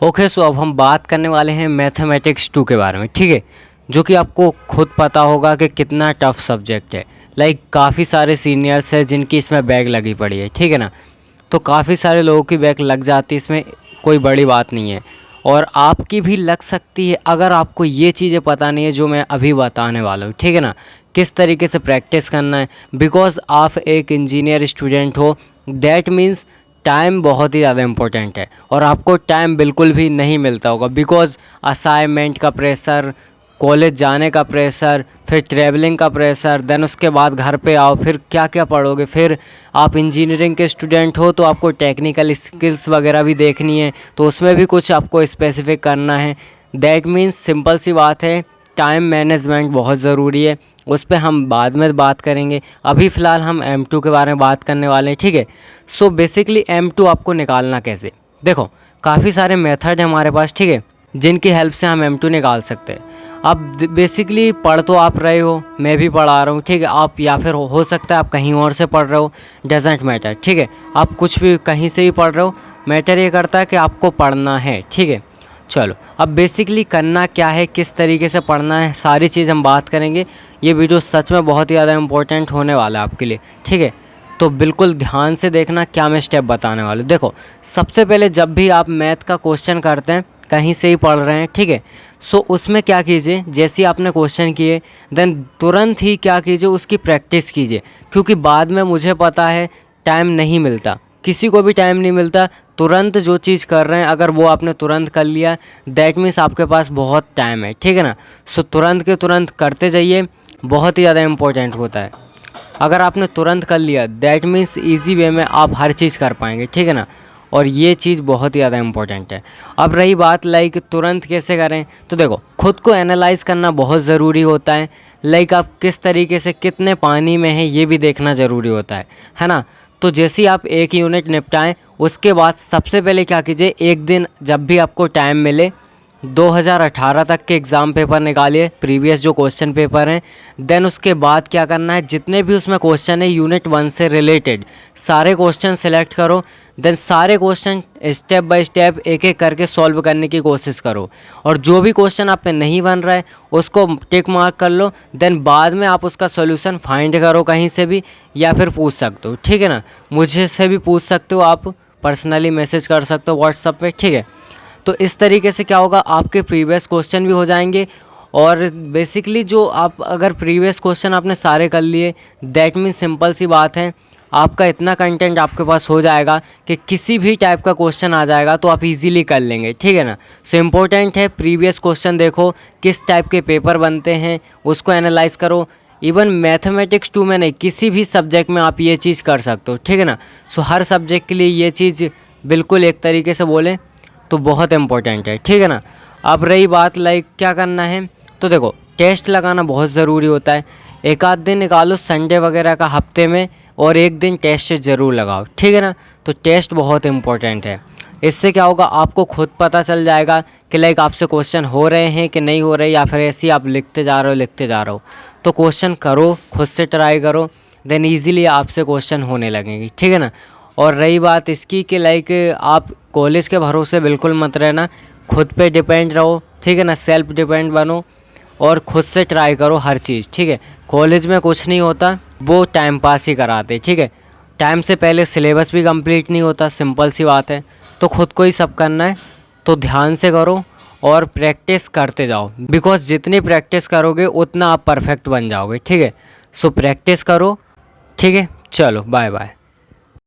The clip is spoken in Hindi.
ओके, सो अब हम बात करने वाले हैं मैथमेटिक्स 2 के बारे में, ठीक है, जो कि आपको खुद पता होगा कि कितना टफ सब्जेक्ट है। काफ़ी सारे सीनियर्स हैं जिनकी इसमें बैग लगी पड़ी है, ठीक है ना। तो काफ़ी सारे लोगों की बैग लग जाती है, इसमें कोई बड़ी बात नहीं है, और आपकी भी लग सकती है अगर आपको ये चीज़ें पता नहीं है जो मैं अभी बताने वाला हूँ, ठीक है ना। किस तरीके से प्रैक्टिस करना है, बिकॉज आप एक इंजीनियर स्टूडेंट हो, दैट मीन्स टाइम बहुत ही ज़्यादा इम्पोर्टेंट है, और आपको टाइम बिल्कुल भी नहीं मिलता होगा, बिकॉज़ असाइनमेंट का प्रेशर, कॉलेज जाने का प्रेशर, फिर ट्रैवलिंग का प्रेशर, देन उसके बाद घर पे आओ, फिर क्या क्या पढ़ोगे। फिर आप इंजीनियरिंग के स्टूडेंट हो तो आपको टेक्निकल स्किल्स वगैरह भी देखनी है, तो उसमें भी कुछ आपको स्पेसिफिक करना है। दैट मीन्स सिंपल सी बात है, टाइम मैनेजमेंट बहुत ज़रूरी है, उस पर हम बाद में बात करेंगे। अभी फ़िलहाल हम M2 के बारे में बात करने वाले हैं, ठीक है। सो बेसिकली M2 आपको निकालना कैसे, देखो काफ़ी सारे मेथड हैं हमारे पास, ठीक है, जिनकी हेल्प से हम M2 निकाल सकते हैं। अब बेसिकली पढ़ तो आप रहे हो, मैं भी पढ़ा रहा हूँ, ठीक है, आप या फिर हो सकता है आप कहीं और से पढ़ रहे हो, डजेंट मैटर, ठीक है, आप कुछ भी कहीं से भी पढ़ रहे हो, मैटर ये करता है कि आपको पढ़ना है, ठीक है। चलो अब बेसिकली करना क्या है, किस तरीके से पढ़ना है, सारी चीज़ हम बात करेंगे। ये वीडियो सच में बहुत ही ज़्यादा इम्पोर्टेंट होने वाला है आपके लिए, ठीक है, तो बिल्कुल ध्यान से देखना क्या मैं स्टेप बताने वाला हूँ। देखो सबसे पहले जब भी आप मैथ का क्वेश्चन करते हैं, कहीं से ही पढ़ रहे हैं, ठीक है, सो उसमें क्या कीजिए, जैसे ही आपने क्वेश्चन किए देन तुरंत ही क्या कीजिए, उसकी प्रैक्टिस कीजिए, क्योंकि बाद में मुझे पता है टाइम नहीं मिलता, किसी को भी टाइम नहीं मिलता। तुरंत जो चीज़ कर रहे हैं अगर वो आपने तुरंत कर लिया, दैट मीन्स आपके पास बहुत टाइम है, ठीक है ना। सो तुरंत के तुरंत करते जाइए, बहुत ही ज़्यादा इम्पोर्टेंट होता है। अगर आपने तुरंत कर लिया दैट मीन्स ईजी वे में आप हर चीज़ कर पाएंगे, ठीक है ना, और ये चीज़ बहुत ही ज़्यादा इम्पोर्टेंट है। अब रही बात तुरंत कैसे करें, तो देखो खुद को एनालाइज करना बहुत ज़रूरी होता है। आप किस तरीके से कितने पानी में है ये भी देखना ज़रूरी होता है ना। तो जैसे ही आप एक यूनिट निपटाएं, उसके बाद सबसे पहले क्या कीजिए, एक दिन जब भी आपको टाइम मिले 2018 तक के एग्ज़ाम पेपर निकालिए, प्रीवियस जो क्वेश्चन पेपर हैं। देन उसके बाद क्या करना है, जितने भी उसमें क्वेश्चन है यूनिट 1 से रिलेटेड सारे क्वेश्चन सेलेक्ट करो। देन सारे क्वेश्चन स्टेप बाय स्टेप एक एक करके सॉल्व करने की कोशिश करो, और जो भी क्वेश्चन आप पे नहीं बन रहा है उसको टिक मार्क कर लो। देन बाद में आप उसका सोल्यूशन फाइंड करो कहीं से भी, या फिर पूछ सकते हो, ठीक है ना, मुझे से भी पूछ सकते हो, आप पर्सनली मैसेज कर सकते हो व्हाट्सएप पे, ठीक है। तो इस तरीके से क्या होगा, आपके प्रीवियस क्वेश्चन भी हो जाएंगे, और बेसिकली जो आप अगर प्रीवियस क्वेश्चन आपने सारे कर लिए, दैट मीन्स सिंपल सी बात है, आपका इतना कंटेंट आपके पास हो जाएगा कि किसी भी टाइप का क्वेश्चन आ जाएगा तो आप इजीली कर लेंगे, ठीक है ना। सो इम्पोर्टेंट है प्रीवियस क्वेश्चन देखो, किस टाइप के पेपर बनते हैं उसको एनालाइज करो। इवन मैथमेटिक्स 2 में नहीं, किसी भी सब्जेक्ट में आप ये चीज़ कर सकते हो, ठीक है ना। सो हर सब्जेक्ट के लिए ये चीज़ बिल्कुल एक तरीके से बोलें तो बहुत इम्पोर्टेंट है, ठीक है ना। अब रही बात क्या करना है, तो देखो टेस्ट लगाना बहुत ज़रूरी होता है। एक आध दिन निकालो संडे वगैरह का हफ्ते में, और एक दिन टेस्ट ज़रूर लगाओ, ठीक है ना। तो टेस्ट बहुत इम्पोर्टेंट है, इससे क्या होगा, आपको खुद पता चल जाएगा कि आपसे क्वेश्चन हो रहे हैं कि नहीं हो रहे, या फिर ऐसे ही आप लिखते जा रहे हो। तो क्वेश्चन करो, खुद से ट्राई करो, देन ईजीली आपसे क्वेश्चन होने लगेंगे, ठीक है ना। और रही बात इसकी कि आप कॉलेज के भरोसे बिल्कुल मत रहना, खुद पे डिपेंड रहो, ठीक है ना, सेल्फ डिपेंड बनो और खुद से ट्राई करो हर चीज़, ठीक है। कॉलेज में कुछ नहीं होता, वो टाइम पास ही कराते, ठीक है, टाइम से पहले सिलेबस भी कंप्लीट नहीं होता, सिंपल सी बात है। तो खुद को ही सब करना है, तो ध्यान से करो और प्रैक्टिस करते जाओ, बिकॉज जितनी प्रैक्टिस करोगे उतना आप परफेक्ट बन जाओगे, ठीक है। सो प्रैक्टिस करो, ठीक है, चलो बाय बाय।